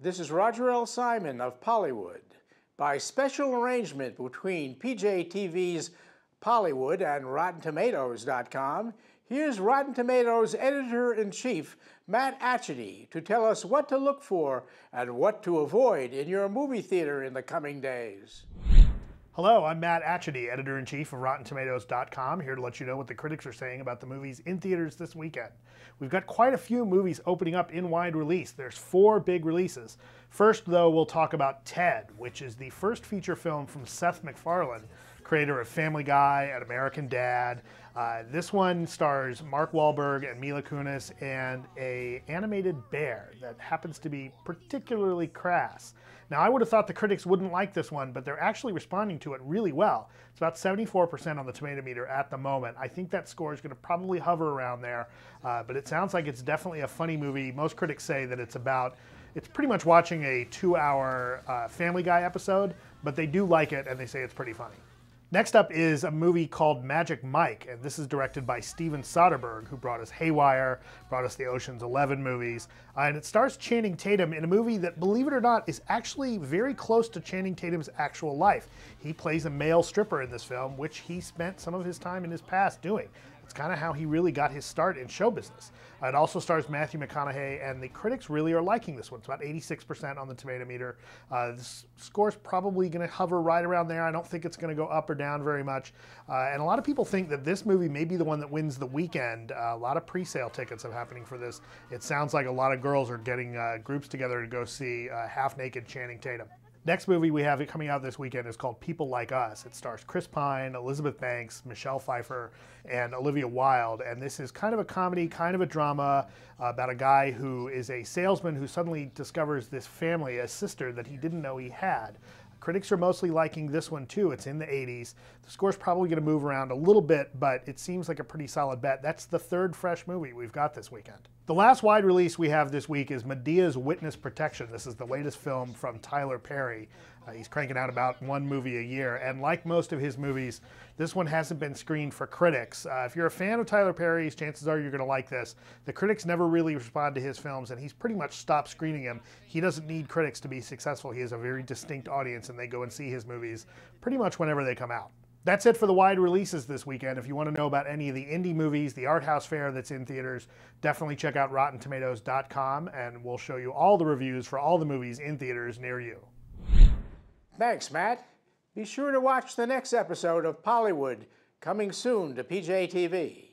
This is Roger L. Simon of Pollywood. By special arrangement between PJTV's Pollywood and RottenTomatoes.com, here's Rotten Tomatoes Editor-in-Chief, Matt Atchity, to tell us what to look for and what to avoid in your movie theater in the coming days. Hello, I'm Matt Atchity, Editor-in-Chief of RottenTomatoes.com, here to let you know what the critics are saying about the movies in theaters this weekend. We've got quite a few movies opening up in wide release. There's 4 big releases. First, though, we'll talk about Ted, which is the first feature film from Seth MacFarlane, creator of Family Guy and American Dad. This one stars Mark Wahlberg and Mila Kunis and an animated bear that happens to be particularly crass. Now, I would have thought the critics wouldn't like this one, but they're actually responding to it really well. It's about 74% on the tomato meter at the moment. I think that score is going to probably hover around there, but it sounds like it's definitely a funny movie. Most critics say that it's pretty much watching a 2-hour Family Guy episode, but they do like it and they say it's pretty funny. Next up is a movie called Magic Mike, and this is directed by Steven Soderbergh, who brought us Haywire, brought us the Ocean's 11 movies, and it stars Channing Tatum in a movie that, believe it or not, is actually very close to Channing Tatum's actual life. He plays a male stripper in this film, which he spent some of his time in his past doing. It's kind of how he really got his start in show business. It also stars Matthew McConaughey, and the critics really are liking this one. It's about 86% on the tomato meter. This score's probably going to hover right around there. I don't think it's going to go up or down very much. And a lot of people think that this movie may be the one that wins the weekend. A lot of pre-sale tickets are happening for this. It sounds like a lot of girls are getting groups together to go see half-naked Channing Tatum. Next movie we have coming out this weekend is called People Like Us. It stars Chris Pine, Elizabeth Banks, Michelle Pfeiffer, and Olivia Wilde. And this is kind of a comedy, kind of a drama about a guy who is a salesman who suddenly discovers this family, a sister that he didn't know he had. Critics are mostly liking this one too. It's in the 80s. The score's probably going to move around a little bit, but it seems like a pretty solid bet. That's the 3rd fresh movie we've got this weekend. The last wide release we have this week is Madea's Witness Protection. This is the latest film from Tyler Perry. He's cranking out about 1 movie a year, and like most of his movies, this one hasn't been screened for critics. If you're a fan of Tyler Perry's, chances are you're going to like this. The critics never really respond to his films, and he's pretty much stopped screening them. He doesn't need critics to be successful. He has a very distinct audience, and they go and see his movies pretty much whenever they come out. That's it for the wide releases this weekend. If you want to know about any of the indie movies, the art house fare that's in theaters, definitely check out RottenTomatoes.com, and we'll show you all the reviews for all the movies in theaters near you. Thanks, Matt. Be sure to watch the next episode of Pollywood, coming soon to PJTV.